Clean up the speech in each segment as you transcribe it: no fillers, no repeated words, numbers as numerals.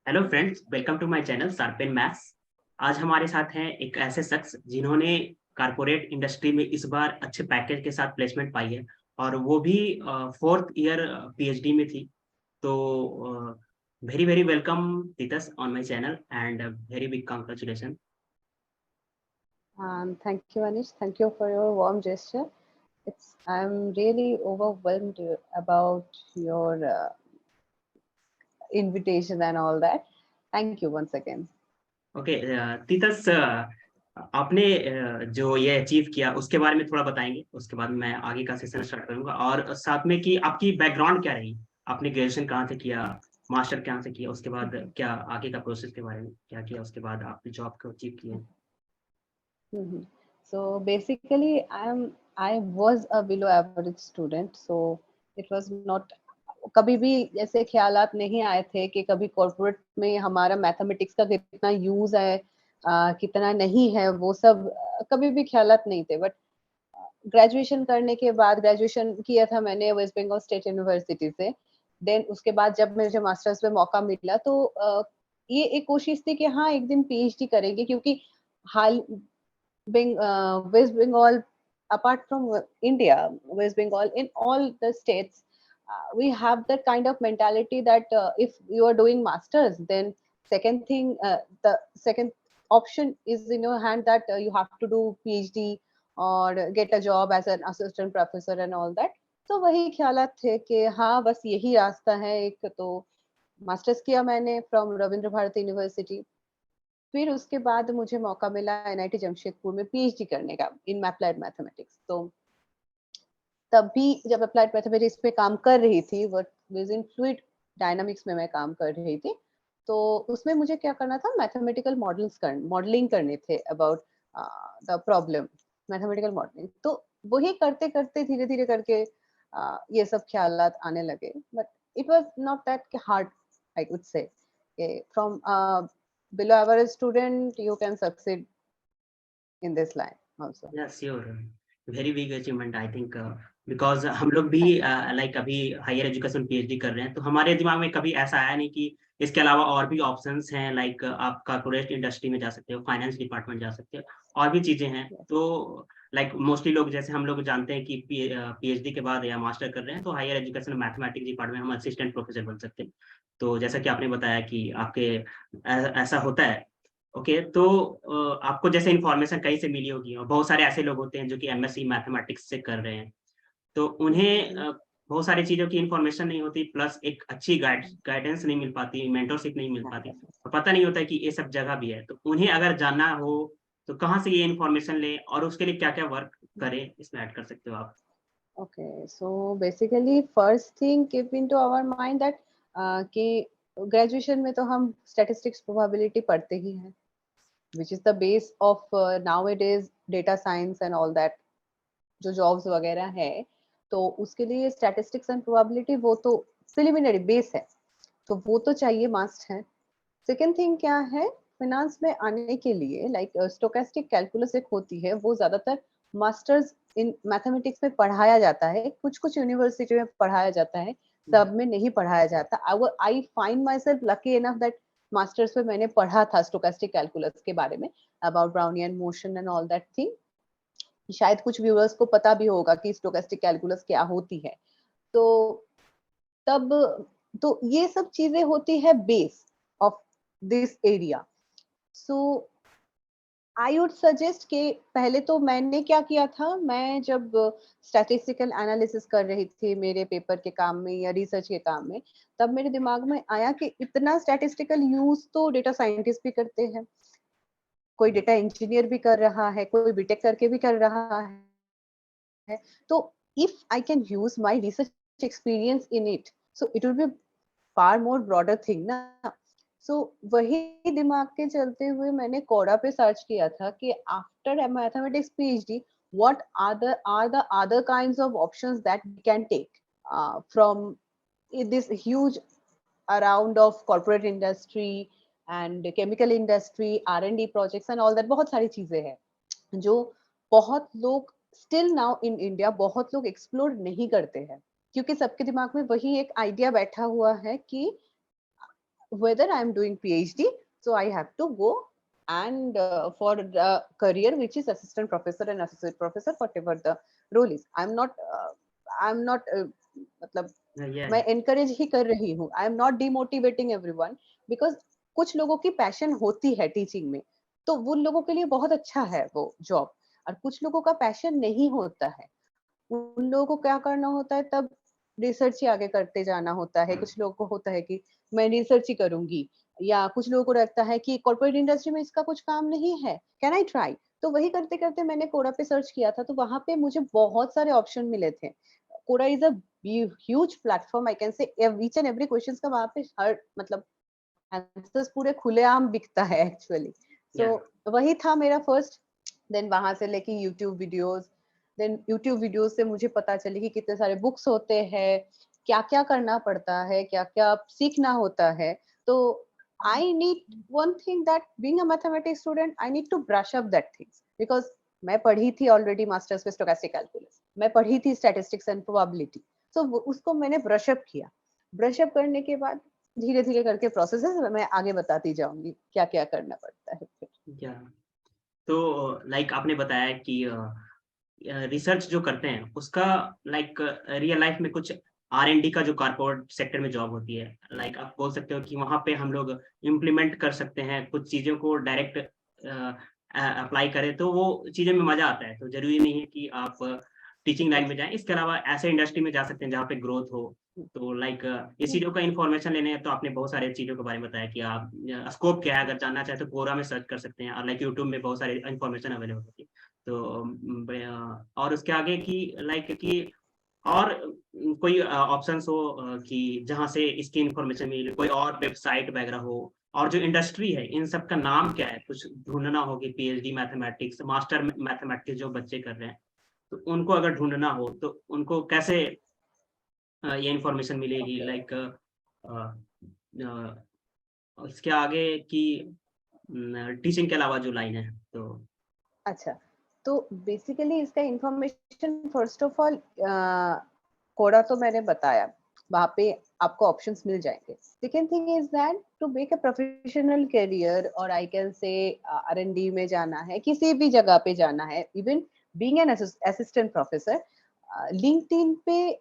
Hello friends, welcome to my channel sharpen maths. आज हमारे साथ हैं एक ऐसे शख्स जिन्होंने कारपोरेट इंडस्ट्री में इस बार अच्छे पैकेज के साथ प्लेसमेंट पाई है और वो भी फोर्थ ईयर पीएचडी में थी। तो very very welcome Titas on my channel and very big congratulation. Thank you, Anish. Thank you for your warm gesture. I'm really overwhelmed about your invitation and all that. Thank you once again. Okay Titas, आपने जो ये achieve किया उसके बारे में थोड़ा बताएंगे, उसके बाद मैं आगे का सेशन स्टार्ट करूंगा और साथ में कि आपकी बैकग्राउंड क्या रही, आपने ग्रेजुएशन कहाँ से किया, मास्टर कहाँ से किया, उसके बाद क्या आगे का प्रोसेस के बारे में क्या किया, उसके बाद आपने जॉब को अचीव किया। Mm-hmm. So basically, I was a below average student. So it was not कभी भी ऐसे ख्यालात नहीं आए थे कि कभी कॉर्पोरेट में हमारा मैथमेटिक्स का कितना यूज है, कितना नहीं है, वो सब कभी भी ख्यालात नहीं थे. बट ग्रेजुएशन करने के बाद, ग्रेजुएशन किया था मैंने वेस्ट बंगाल स्टेट यूनिवर्सिटी से. देन उसके बाद जब मुझे मास्टर्स में मौका मिला तो ये एक कोशिश थी कि हाँ एक दिन पीएचडी करेंगे, क्योंकि हाल West Bengal, apart from India, West Bengal, in all the states, we have that kind of mentality that if you are doing masters, then the second option is in your hand, that you have to do PhD or get a job as an assistant professor and all that. तो वही ख्यालात थे कि हाँ बस यही रास्ता है एक. तो मास्टर्स किया मैंने फ्रॉम रविंद्र भारती यूनिवर्सिटी. फिर उसके बाद मुझे मौका मिला एनआईटी जमशेदपुर में पीएचडी करने का इन अप्लाइड मैथमेटिक्स. तो तब भी जब अप्लाइड मैथमेटिक्स पे काम कर रही थी, बट विद फ्लूइड डायनामिक्स में मैं काम कर रही थी. तो उसमें मुझे क्या करना था, मैथमेटिकल मॉडलिंग करने थे about the problem, mathematical modelling. तो वही करते करते धीरे धीरे करके ये सब ख्यालात आने लगे. But it was not that hard, I would say. From below average student you can succeed in this line also. Yes sure, very big achievement I think, because हम लोग भी Thank लाइक अभी हायर एजुकेशन पीएचडी कर रहे हैं तो हमारे दिमाग में कभी ऐसा आया नहीं कि इसके अलावा और भी ऑप्शंस हैं, लाइक आप कॉर्पोरेट इंडस्ट्री में जा सकते हो, फाइनेंस डिपार्टमेंट जा सकते हो, और भी चीजें हैं. you. तो लाइक मोस्टली लोग, जैसे हम लोग जानते हैं कि पीएचडी के बाद या मास्टर कर रहे हैं तो हायर एजुकेशन मैथमेटिक्स डिपार्टमेंट हम असिस्टेंट प्रोफेसर बन सकते हैं. तो जैसा कि आपने बताया कि आपके ऐसा होता है. ओके, तो आपको जैसे इन्फॉर्मेशन कहीं से मिली होगी और बहुत सारे ऐसे लोग होते हैं जो कि एमएससी मैथमेटिक्स से कर रहे हैं, तो उन्हें बहुत सारी चीज़ों की इन्फॉर्मेशन नहीं होती, प्लस एक अच्छी गाइडेंस नहीं मिल पाती, मेंटरशिप नहीं मिल पाती, तो पता नहीं होता कि ये सब जगह भी है. तो उन्हें अगर जानना हो तो कहाँ से ये इन्फॉर्मेशन लें और उसके लिए क्या-क्या वर्क करें, इसमें ऐड कर सकते हो आप? Okay, so basically first thing keep into our mind that कि ग्रेजुएशन में तो हम स्टैटिस्टिक्स प्रोबेबिलिटी पढ़ते ही हैं, which is the base of nowadays data science and all that. जो जॉब्स वगैरह है, तो उसके लिए स्टैटिस्टिक्स एंड प्रोबेबिलिटी वो तो प्रिलिमिनरी बेस है, तो वो तो चाहिए, मस्ट है. सेकेंड थिंग क्या है, फाइनेंस में आने के लिए लाइक स्टोकेस्टिक कैलकुलस एक होती है, वो ज्यादातर मास्टर्स इन मैथमेटिक्स में पढ़ाया जाता है, कुछ कुछ यूनिवर्सिटी में पढ़ाया जाता है, सब में नहीं पढ़ाया जाता. I find my self lucky enough that masters में मैंने पढ़ा था स्टोकेस्टिक कैलकुलस के बारे में, about Brownian motion and all that thing. शायद कुछ व्यूअर्स को पता भी होगा कि स्टोकेस्टिक कैलकुलस क्या होती है. तो तब तो ये सब चीजें होती है base of this area. So I would suggest कि पहले तो मैंने क्या किया था, मैं जब स्टैटिस्टिकल एनालिसिस कर रही थी मेरे पेपर के काम में या रिसर्च के काम में, तब मेरे दिमाग में आया कि इतना स्टैटिस्टिकल यूज तो डेटा साइंटिस्ट भी करते हैं, कोई डेटा इंजीनियर भी कर रहा है, कोई बीटेक करके भी कर रहा है. तो if I can use my research experience in it, so it will be far more broader thing ना. सो वही दिमाग के चलते हुए मैंने कोडा पे सर्च किया था कि after mathematics PhD what are the other kinds of options that we can take from this huge around of corporate industry and chemical industry, R&D projects and all that. बहुत सारी चीजें हैं जो बहुत लोग स्टिल नाउ इन इंडिया बहुत लोग explore नहीं करते हैं, क्योंकि सबके दिमाग में वही एक आइडिया बैठा हुआ है कि whether I'm doing PhD, so I have to go and for the career which is assistant professor and associate professor, whatever the role is. I'm not मतलब Yeah, मैं encourage ही कर रही हूँ. I am not demotivating everyone because कुछ लोगों की passion होती है teaching में, तो उन लोगों के लिए बहुत अच्छा है वो job, और कुछ लोगों का passion नहीं होता है. उन लोगों को क्या करना होता है, तब रिसर्च ही आगे करते जाना होता है. कुछ लोगों को होता है कि मैं रिसर्च ही करूंगी, या कुछ लोगों को लगता है कि कॉर्पोरेट इंडस्ट्री में इसका कुछ काम नहीं है, कैन आई ट्राई. तो वही करते करते मैंने कोडा पे सर्च किया था, तो वहां पे मुझे बहुत सारे ऑप्शन मिले थे. कोडा is a huge platform, I can से ईच एंड एवरी क्वेश्चन का वहां पे हर मतलब आंसर्स पूरे खुलेआम बिकता है एक्चुअली. सो yeah, वही था मेरा फर्स्ट. देन वहां से लेके YouTube videos, then YouTube videos से मुझे पता चली कि कितने सारे बुक्स होते हैं, क्या क्या करना पड़ता है, क्या क्या सीखना होता है. तो I need one thing that being a mathematics student I need to brush up that things, because मैं पढ़ी थी ऑलरेडी मास्टर्स में स्टोकेस्टिक कैलकुलस, मैं पढ़ी थी स्टैटिस्टिक्स एंड प्रोबेबिलिटी. सो उसको मैंने ब्रश अप किया. ब्रश अप करने के बाद धीरे धीरे करके प्रोसेसेस मैं आगे बताती जाऊंगी क्या क्या करना पड़ता है फिर. yeah. तो लाइक आपने बताया कि रिसर्च जो करते हैं उसका लाइक रियल लाइफ में कुछ R&D का जो कॉर्पोरेट सेक्टर में जॉब होती है, लाइक आप बोल सकते हो कि वहाँ पे हम लोग इम्प्लीमेंट कर सकते हैं कुछ चीज़ों को डायरेक्ट अप्लाई करें तो वो चीज़ों में मज़ा आता है. तो ज़रूरी नहीं है कि आप टीचिंग लाइन में जाएँ, इसके अलावा ऐसे इंडस्ट्री में जा सकते हैं जहाँ पे ग्रोथ हो. तो लाइक इस चीज़ों का इन्फॉर्मेशन लेने हैं तो आपने बहुत सारी चीज़ों के बारे में बताया कि आप स्कोप क्या है, अगर जानना चाहें तो कोरा में सर्च कर सकते हैं और लाइक यूट्यूब में बहुत सारी इन्फॉर्मेशन अवेलेबल होती है. तो और उसके आगे की लाइक कि और कोई ऑप्शंस हो कि जहाँ से इसकी इन्फॉर्मेशन मिले, कोई और वेबसाइट वगैरह हो और जो इंडस्ट्री है, इन सब का नाम क्या है? कुछ ढूँढना हो कि पीएचडी मैथमेटिक्स, मास्टर मैथमेटिक्स जो बच्चे कर रहे हैं, तो उनको अगर ढूँढना हो, तो उनको कैसे ये इन्फॉर्मेशन मिलेगी? लाइक इसके आगे की टीचिंग के अलावा जो लाइन है, तो अच्छा, तो बेसिकली इसका इंफॉर्मेशन फर्स्ट ऑफ ऑल कोडा तो मैंने बताया, वहाँ पे आपको ऑप्शंस मिल जाएंगे. Second thing is that to make a professional career, और आई कैन से R&D में जाना है, किसी भी जगह पे जाना है, even being an assistant professor, LinkedIn पे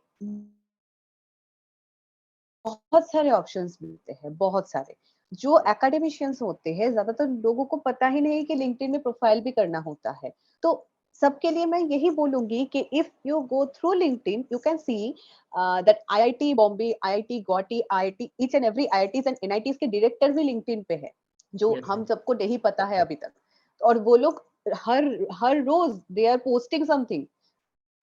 बहुत सारे ऑप्शंस मिलते हैं, बहुत सारे. जो एकेडमिशियंस होते हैं, ज्यादातर लोगों को पता ही नहीं कि लिंक्डइन में प्रोफाइल भी करना होता है. तो सबके लिए मैं यही बोलूंगी कि if you go through LinkedIn you can see that IIT Bombay, IIT Guwahati, IIT each and every IITs and NITs के डायरेक्टर भी लिंक्डइन पे है, जो यस, हम सबको नहीं पता है अभी तक. और वो लोग हर हर रोज they are posting something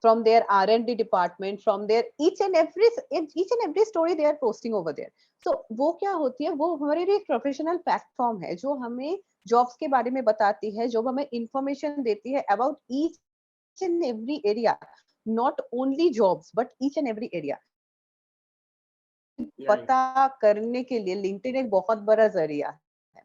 from their R&D department, from their each and every story they are posting over there. So वो क्या होती है, वो हमारे लिए एक प्रोफेशनल प्लेटफॉर्म है जो हमें जॉब्स के बारे में बताती है, जो हमें इंफॉर्मेशन देती है about each and every area, not only jobs but each and every area. या पता करने के लिए लिंक्डइन एक बहुत बड़ा जरिया है.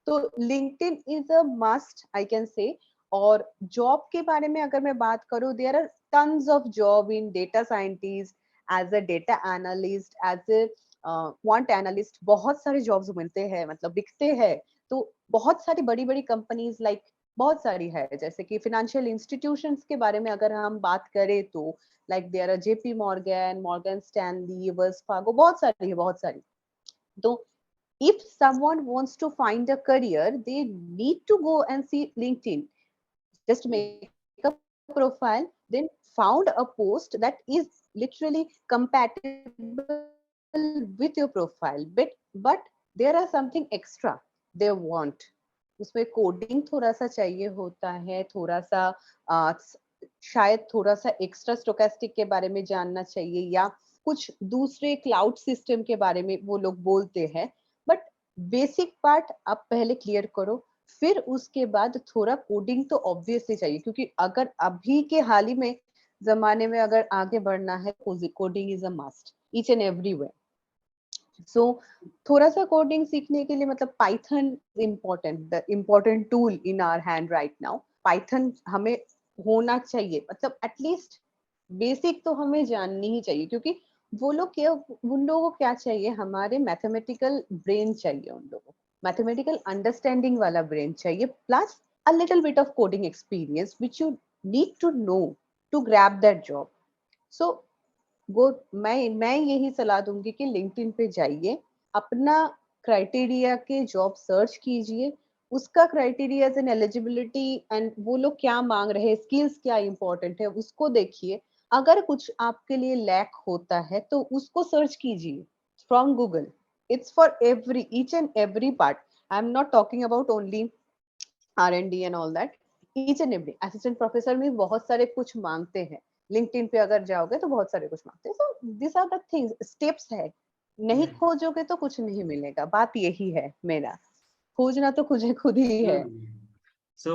तो LinkedIn is a must I can से. और जॉब के बारे में अगर मैं बात करूं, there are tons of job in data scientist, as a data analyst, as a quant analyst, बहुत सारे जॉब्स मिलते हैं, मतलब दिखते हैं. तो बहुत सारी बड़ी बड़ी कंपनीज लाइक बहुत सारी है, जैसे कि फाइनेंशियल इंस्टीट्यूशंस के बारे में अगर हम बात करें तो like there are JP Morgan, Morgan Stanley, Wells Fargo, बहुत सारी है, बहुत सारी. तो if someone wants to find a career, they need to go and see LinkedIn. Just make a profile, then found a post that is literally compatible with your profile. But there are something extra they want. उसमें coding थोड़ा सा चाहिए होता है, थोड़ा सा शायद थोड़ा सा एक्स्ट्रा स्टोकेस्टिक के बारे में जानना चाहिए, या कुछ दूसरे क्लाउड सिस्टम के बारे में वो लोग बोलते हैं. बट बेसिक पार्ट आप पहले क्लियर करो, फिर उसके बाद थोड़ा कोडिंग तो ऑब्वियसली चाहिए, क्योंकि अगर अभी के हाल ही में जमाने में अगर आगे बढ़ना है, coding is a must each and everywhere. So थोड़ा सा कोडिंग सीखने के लिए मतलब Python important, the important tool in our hand right now. Python हमें होना चाहिए, मतलब एटलीस्ट बेसिक तो हमें जाननी ही चाहिए, क्योंकि वो लोग क्या, उन लोगों को क्या चाहिए, हमारे मैथमेटिकल ब्रेन चाहिए उन लोगों को, मैथमेटिकल अंडरस्टैंडिंग वाला ब्रेन चाहिए, plus a little bit of coding experience which you need to know to grab that job. So वो मैं यही सलाह दूंगी कि लिंक्डइन पे जाइए, अपना क्राइटेरिया के जॉब सर्च कीजिए, उसका क्राइटेरिया एन एलिजिबिलिटी एंड वो लोग क्या मांग रहे हैं, स्किल्स क्या इंपॉर्टेंट है उसको देखिए। अगर कुछ आपके लिए लैक होता है तो उसको सर्च कीजिए from Google. It's for every each and every part. I am not talking about only R&D and all that. Each and every assistant professor में बहुत सारे कुछ मांगते हैं, लिंक्डइन पे अगर जाओगे तो बहुत सारे कुछ मांगते हैं। So this are the things, steps है, नहीं खोजोगे तो कुछ नहीं मिलेगा, बात यही है मेरा, खोजना तो खुद खुद ही है। सो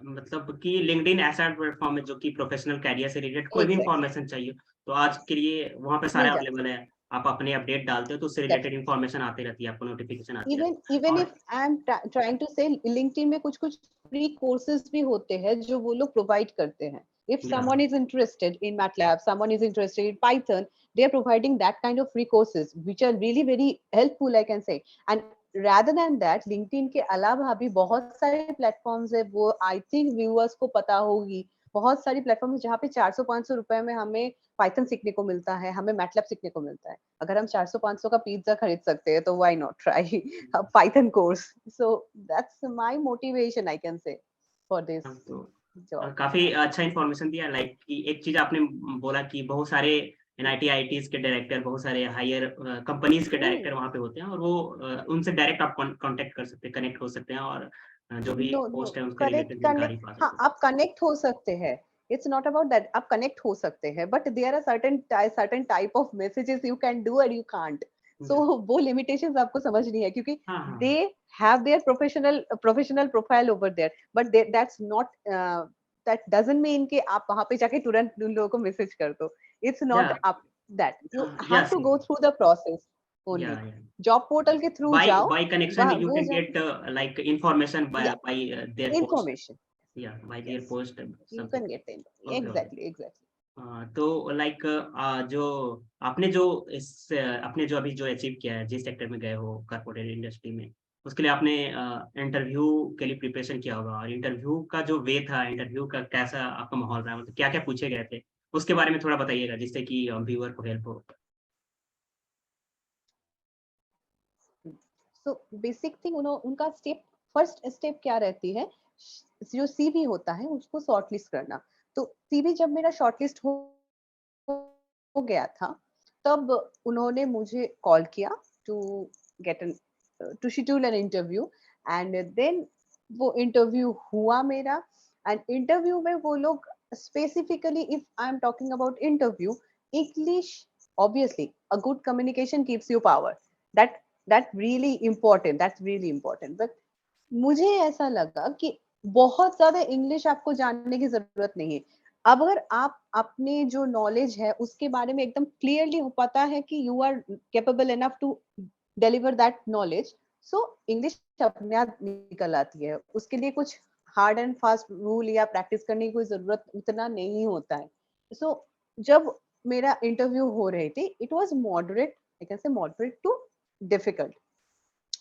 मतलब कि लिंक्डइन ऐसा प्लेटफॉर्म है जो कि प्रोफेशनल करियर से रिलेटेड कोई भी एग्जैक्टली, इंफॉर्मेशन चाहिए तो आज के लिए वहाँ पे सारे मिल जाता अवेलेबल है। आप अपने अपडेट डालते हो तो उससे रिलेटेड है। इंफॉर्मेशन आती रहती है, आपको नोटिफिकेशन आती रहती इवन है। इवन और if I am trying to say, LinkedIn में कुछ कुछ फ्री कोर्सेज भी होते हैं जो वो लोग प्रोवाइड करते हैं। इफ या someone is interested in MATLAB, someone is interested in Python, they are providing that kind of free courses which are really very helpful, I can say. And rather than that, LinkedIn के अलावा भी बहुत सारे platforms है, वो I think viewers को पता होगी, बहुत सारी प्लेटफॉर्म जहाँ पे 400-500 रुपए में हमें पाइथन सीखने को मिलता है, हमें मैटलैब सीखने को मिलता है। अगर हम 400-500 का पिज्जा खरीद सकते हैं तो why not try a Python course? So that's my motivation, I can say, for this तो job. काफ़ी अच्छा इन्फॉर्मेशन दिया। लाइक कि एक चीज़ आपने बोला कि बहुत सारे एनआईटी, आईआईटीज़ के डायरेक्टर, बहुत सारे हायर कंपनीज़ के Hmm. डायरेक्टर वहाँ पे होते हैं और वो उनसे डायरेक्ट आप कॉन्टैक्ट कर सकते हैं, कनेक्ट हो सकते हैं और जो भी No, no, पोस्ट है उसके करेक्ट रिलेटेड जानकारी कनेक्ट, पा हाँ सकते हैं। आप कनेक्ट हो सकते हैं। इट्स नॉट अबाउट दैट, आप कनेक्ट हो सकते हैं, but there are certain type of messages you can do and you can't. So या वो लिमिटेशंस आपको समझनी है, क्योंकि हाँ, दे हाँ। Have their professional profile over there, but that's not, that doesn't mean कि आप वहां पे जाके तुरंत उन लोगों को मैसेज कर दो। इट्स या not up that, you have yes, to go through the process या ओनली। या जॉब पोर्टल के थ्रू बाय जाओ, बाय कनेक्शन वह यू वो कैन जाके, गेट लाइक इन्फॉर्मेशन या बाय देयर पोस्ट इंफॉर्मेशन, या by their yes, post you something. can get the info, okay, okay. exactly, exactly. तो लाइक जो आपने जो आपने जो अभी जो अचीव किया है, जिस सेक्टर में गए हो कॉर्पोरेट इंडस्ट्री में, उसके लिए आपने इंटरव्यू के लिए प्रिपरेशन किया होगा और इंटरव्यू का जो वे था, इंटरव्यू का कैसा आपका माहौल रहा? मतलब क्या-क्या पूछे गए थे? उसके बारे में थोड़ा बताइएगा जिससे कि व्यूअर को हेल्प हो। So basic thing, उनका स्टेप, फर्स्ट स्टेप क्या रहती है, जो सीवी होता है उसको शॉर्टलिस्ट करना। तो सीवी जब मेरा शॉर्टलिस्ट हो गया था, तब उन्होंने मुझे कॉल किया to get an to schedule an interview. And then वो इंटरव्यू हुआ मेरा। एंड इंटरव्यू में वो लोग specifically, if I am talking about interview, English, obviously a good communication keeps you power, that that's really important, but मुझे ऐसा लगा कि बहुत ज्यादा इंग्लिश आपको जानने की जरूरत नहीं है। अब अगर आप अपने जो नॉलेज है उसके बारे में एकदम क्लियरली हो, पता है कि you are capable enough to deliver that knowledge, so English अपने आप निकल आती है। उसके लिए कुछ हार्ड एंड फास्ट रूल या प्रैक्टिस करने की कोई जरूरत उतना नहीं होता है। सो जब मेरा इंटरव्यू हो रहे थे, it was moderate, I can say moderate to difficult,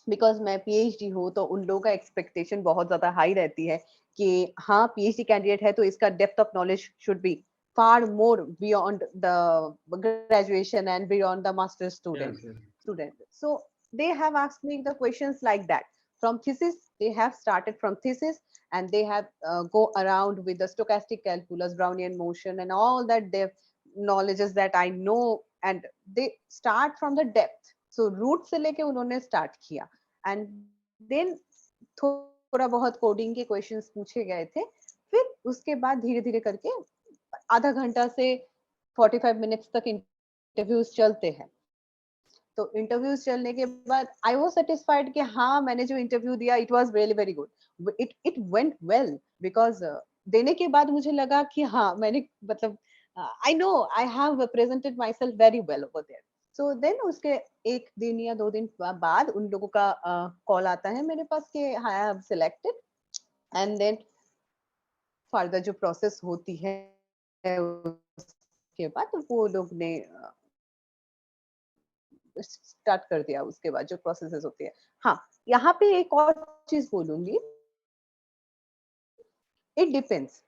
because मैं पीएचडी हूँ तो उन लोगों का एक्सपेक्टेशन बहुत ज्यादा हाई रहती है कि हाँ पीएचडी कैंडिडेट है तो इसका depth of knowledge should be far more beyond the graduation and beyond the master yes, yes. student. So they have asked me the questions like that. From thesis, they have started from thesis, and they have go around with the stochastic calculus, Brownian motion, and all that depth knowledges that I know, and they start from the depth. So root से लेके उन्होंने start किया, and then थोड़ा बहुत coding के questions पूछे गए थे। फिर उसके बाद धीरे धीरे करके आधा घंटा से 45 मिनट्स तक इंटरव्यूज चलते हैं। तो इंटरव्यूज चलने के बाद आई वाज सेटिस्फाइड कि हाँ मैंने जो इंटरव्यू दिया it was really very good, it went well, because देने के बाद मुझे लगा कि हाँ मैंने मतलब I know I have presented myself very well over there. So then उसके एक दिन या 2 दिन बाद उन लोगों का कॉल आता है मेरे पास कि I have selected. And then further जो प्रोसेस होती है उसके बाद वो लोग ने स्टार्ट कर दिया उसके बाद जो प्रोसेसेस होती है। हाँ, यहाँ पे एक और चीज बोलूंगी, इट डिपेंड्स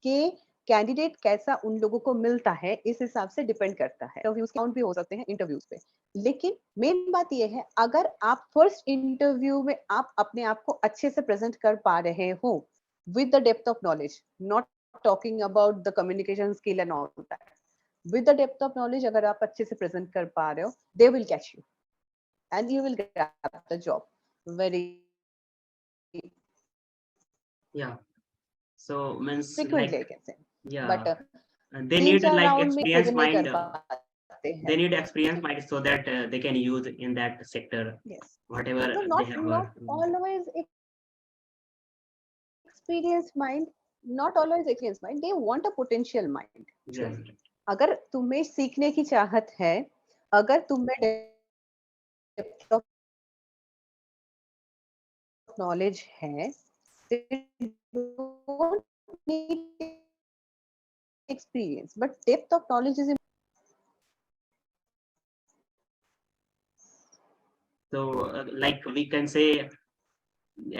कि कैंडिडेट कैसा उन लोगों को मिलता है, इस हिसाब से डिपेंड करता है। इंटरव्यूज काउंट भी हो सकते हैं इंटरव्यूज पे, लेकिन मेन बात ये है, अगर आप फर्स्ट इंटरव्यू में आप अपने आप को अच्छे से प्रेजेंट कर पा रहे हो with the depth of knowledge, not talking about the communication skill and all that, with the depth of knowledge अगर आप अच्छे से प्रेजेंट कर पा रहे हो, they will catch you and you will grab the job very Yeah. So means frequently, like I can से। yeah, but they 3 need 4 like round में खुद experienced नहीं कर mind. पाते They हैं। need experienced mind so that they can use in that sector Yes. whatever No, they not have not worked. always experienced mind, not always experienced mind. They want a potential mind Yeah. actually. अगर तुम्हें सीखने की चाहत है, अगर तुम्हें depth of knowledge है, don't need experience, but depth of knowledge is So like we can say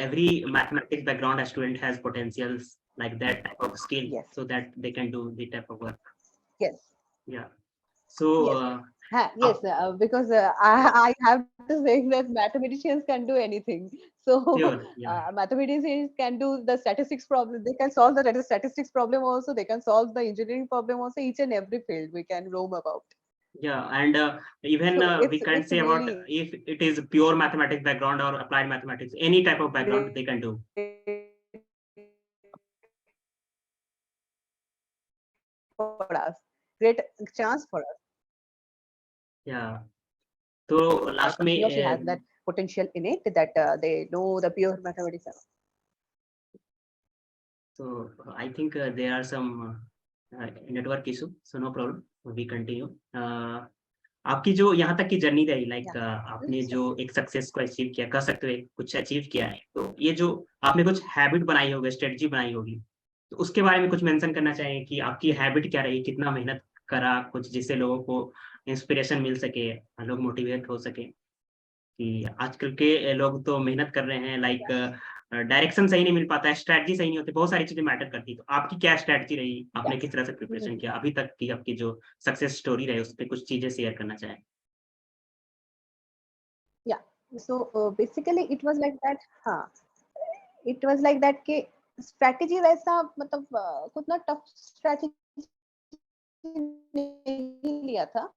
every mathematics background student has potentials like that type of skill yes, so that they can do the type of work. yes, Yeah. So yes. Yes, because I have to say that mathematicians can do anything. So sure. Yeah. mathematicians can do the statistics problem. They can solve the statistics problem also. They can solve the engineering problem also. Each and every field we can roam about. Yeah, and even So we can it's say about really if it is pure mathematics background or applied mathematics, any type of background they great can do. for us. Great chance for us. Yeah. So last He or she has में that potential in it that they know the pure mathematics. so I think there are some network issue, so no problem. We continue. आपकी जो यहाँ तक की journey रही like Yeah. आपने जो एक सक्सेस को अचीव किया, कह सकते हो कुछ अचीव किया है, तो ये जो आपने कुछ हैबिट बनाई होगी, स्ट्रेटजी बनाई होगी, तो उसके बारे में कुछ मेंशन करना चाहिए कि आपकी हैबिट क्या रही, कितना मेहनत करा कुछ जिससे लोगों को इंस्पिरेशन मिल सके, लोग मोटिवेट हो सके कि आजकल के लोग तो मेहनत कर रहे हैं लाइक डायरेक्शन सही नहीं मिल पाता है, स्ट्रैटेजी सही नहीं होती, बहुत सारी चीज़ें मैटर करती है। तो आपकी क्या स्ट्रैटेजी रही? आपने Yes. किस तरह से प्रिपरेशन किया? अभी तक की आपकी जो सक्सेस स्टोरी रही, उस पे कुछ चीज़ें शेयर करना चाहें? Yeah. So basically it was like that. हाँ. It was like that कि strategy वैसा मतलब कुछ ना tough strategy नहीं लिया था,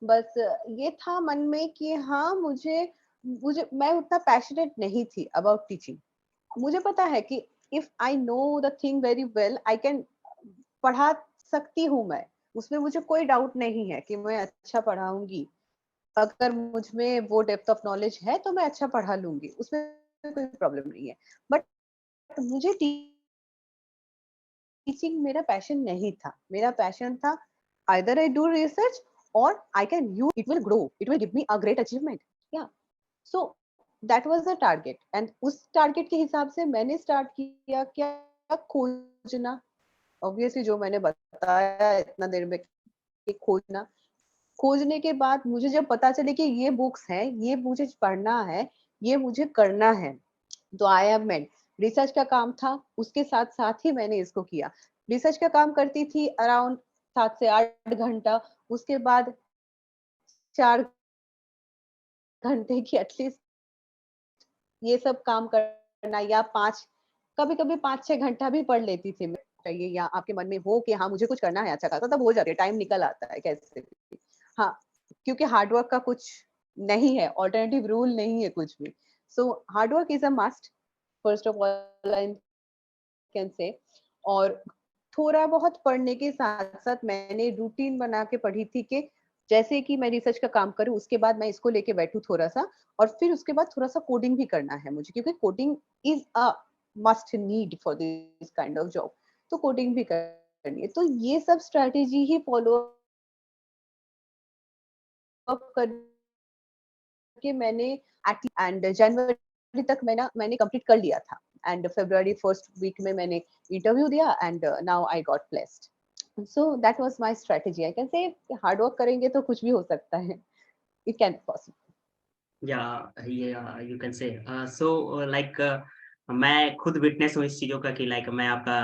बस ये था मन में कि हाँ मुझे मुझे मैं उतना पैशनेट नहीं थी अबाउट टीचिंग। मुझे पता है कि if I know the thing very well I can पढ़ा सकती हूँ मैं, उसमें मुझे कोई डाउट नहीं है कि मैं अच्छा पढ़ाऊंगी। अगर मुझ में वो डेप्थ ऑफ नॉलेज है तो मैं अच्छा पढ़ा लूंगी, उसमें कोई प्रॉब्लम नहीं है। बट मुझे टीचिंग मेरा पैशन नहीं था। मेरा पैशन था either I do research or I can use it, will grow, it will give me a great achievement. Yeah. So that was the target and उस टारगेट के हिसाब से मैंने स्टार्ट किया क्या खोजना। ऑब्वियसली जो मैंने बताया इतना देर में कि खोजना, खोजने के बाद मुझे जब पता चले कि ये बुक्स हैं, ये मुझे पढ़ना है, ये मुझे करना है, तो आई हैव मेड रिसर्च का काम था, उसके साथ साथ ही मैंने इसको किया। रिसर्च का काम करती थी अराउंड 7 से 8 घंटा, उसके बाद 4 घंटे की एटलीस्ट ये सब काम करना या 5 कभी-कभी 5-6 घंटा भी पढ़ लेती थी मैं। चाहिए या आपके मन में हो कि हाँ, मुझे कुछ करना है अच्छा खासा, तब हो जाती है, टाइम निकल आता है कैसे भी। हाँ, क्योंकि हार्ड वर्क का कुछ नहीं है, अल्टरनेटिव रूल नहीं है कुछ भी। So hard work is a must first of all I can से। और थोड़ा बहुत पढ़ने के साथ-साथ मैंने रूटीन बना के पढ़ी थी कि जैसे कि मैं रिसर्च का काम करूँ, उसके बाद मैं इसको लेके बैठूँ थोड़ा-सा और फिर उसके बाद थोड़ा-सा कोडिंग भी करना है मुझे क्योंकि coding is a must need for this kind of job. तो कोडिंग भी करनी है। तो ये सब स्ट्रैटेजी ही फॉलो अप करके मैंने एंड जनवरी तक मैंने कंप्लीट कर लिया था एंड फरवरी फर्स्ट वीक में मैंने इंटरव्यू दिया and now I got placed. So that was my strategy. I can से हार्ड वर्क करेंगे तो कुछ भी हो सकता है। it can be possible. Yeah, you can say. Like मैं खुद विटनेस हूँ इस चीज़ों का कि लाइक मैं आपका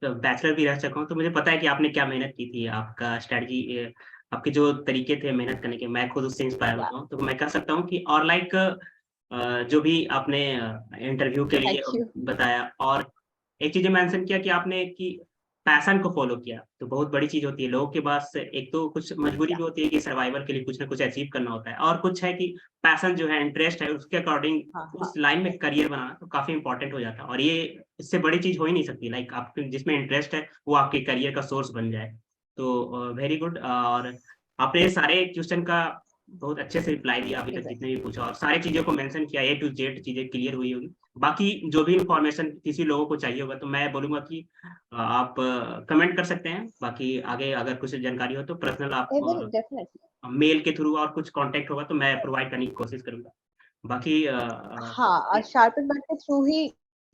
बैचलर भी रह चुका हूँ, तो मुझे पता है कि आपने क्या मेहनत की थी, आपका स्ट्रैटेजी, आपके जो तरीके थे मेहनत करने के, मैं खुद उससे इंस्पायर Yeah, होता हूँ। तो मैं कह सकता हूँ कि और लाइक जो भी आपने इंटरव्यू के लिए thank you. बताया, और एक चीज़ मेंशन किया कि आपने कि पैशन को फ़ॉलो किया, तो बहुत बड़ी चीज़ होती है। लोगों के पास एक तो कुछ मजबूरी भी Yeah, होती है कि सर्वाइवल के लिए कुछ ना कुछ अचीव करना होता है, और कुछ है कि पैशन जो है, इंटरेस्ट है, उसके अकॉर्डिंग हाँ, उस हाँ, लाइन में करियर बनाना तो काफ़ी इम्पोर्टेंट हो जाता है, और ये इससे बड़ी चीज़ हो ही नहीं सकती। लाइक आप जिसमें इंटरेस्ट है, वो आपके करियर का सोर्स बन जाए। तो वेरी गुड। और आपने सारे क्वेश्चन का बहुत अच्छे से रिप्लाई दिया अभी तक exactly. जितने भी पूछा, और सारी चीज़ों को मेंशन किया, ए टू जेड चीज़ें क्लियर हुई होगी। बाकी जो भी इन्फॉर्मेशन किसी लोगों को चाहिए होगा, तो मैं बोलूँगा कि आप कमेंट कर सकते हैं। बाकी आगे अगर कुछ जानकारी हो तो पर्सनल आप I will definitely. मेल के थ्रू और कुछ कॉन्टैक्ट होगा तो मैं प्रोवाइड करने की कोशिश करूँगा। बाकी हाँ, Sharpen Math के थ्रू ही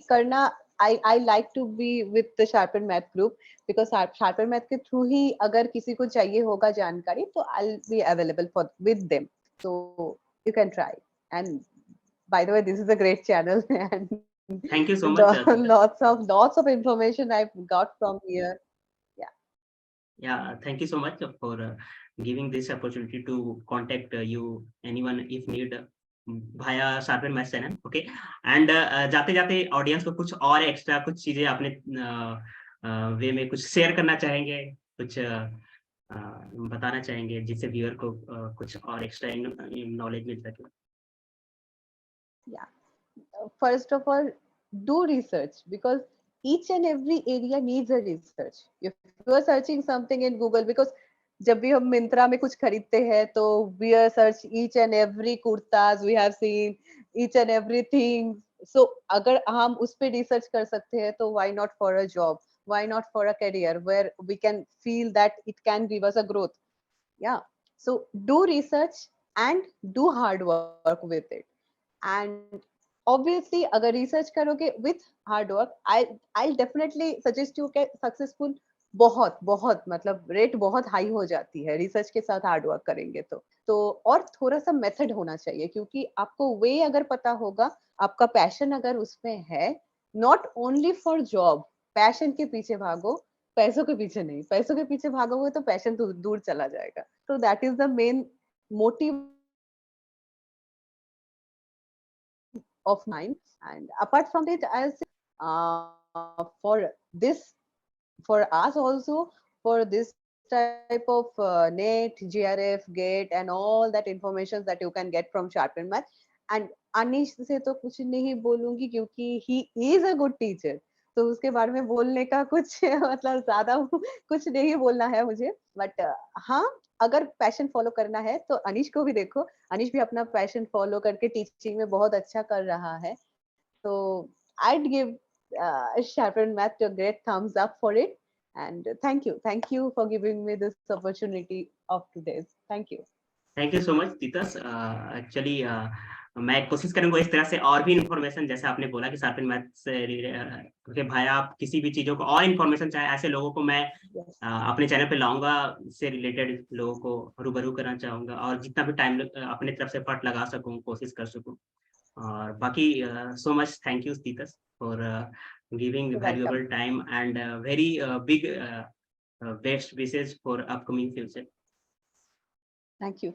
करना। I like to be with the Sharpen Math group because Sharpen Math के थ्रू ही अगर किसी को चाहिए होगा जानकारी तो I'll be available for with them. So you can try. And by the way, this is a great channel and thank you so much Deepak. lots of information I've got from here. Yeah, Yeah, thank you so much for giving this opportunity to contact you, anyone if need via Sharpen Math channel. Okay, and जाते-जाते audience को कुछ और extra कुछ चीजें आपने वे में कुछ share करना चाहेंगे, कुछ बताना चाहेंगे जिससे व्यूअर को कुछ और एक्स्ट्रा नॉलेज मिल सके? yeah. First of all, do research because each and every area needs a research. If you are searching something in Google, because जब भी हम मिंत्रा में कुछ खरीदते हैं तो we are search each and every kurtas we have seen, each and everything. So अगर हम उस पे research कर सकते हैं तो why not for a job? Why not for a career where we can feel that it can give us a growth? Yeah. So do research and do hard work with it. And obviously अगर research करोगे with hard work, I'll definitely suggest you कि successful बहुत बहुत मतलब rate बहुत high हो जाती है रिसर्च के साथ हार्ड वर्क करेंगे तो और थोड़ा सा मेथड होना चाहिए क्योंकि आपको वे अगर पता होगा, आपका पैशन अगर उसमें है, not only for job, passion के पीछे भागो, पैसों के पीछे नहीं, पैसों के पीछे भागोगे तो पैशन तो दूर चला जाएगा। तो that is the main motive of mine. And apart from it, I'll say for this, for us also, for this type of NET, GRF, GATE, and all that information that you can get from Sharpen Math. And अनिश से तो कुछ नहीं बोलूंगी क्योंकि he is a good teacher. तो उसके बारे में बोलने का कुछ मतलब ज्यादा कुछ नहीं बोलना है मुझे, बट हाँ, अगर पैशन फॉलो करना है तो अनिश को भी देखो, अनिश भी अपना पैशन फॉलो करके टीचिंग में बहुत अच्छा कर रहा है। तो I'd give Sharpen Math a great thumbs up for it. And thank you for giving me this opportunity of today's. Thank you. Thank you so much Titas. Actually मैं कोशिश करूंगा इस तरह से और भी इन्फॉर्मेशन, जैसे आपने बोला कि शार्पन मैथ से क्योंकि भाई आप किसी भी चीज़ों को और इन्फॉर्मेशन चाहे, ऐसे लोगों को मैं Yes, अपने चैनल पे लाऊंगा, इससे रिलेटेड लोगों को रूबरू करना चाहूँगा, और जितना भी टाइम अपने तरफ से एफर्ट लगा सकूँ, कोशिश कर सकूँ। और बाकी so much thank you Titas for giving you're welcome. Valuable time and very big best wishes for upcoming future. Thank you.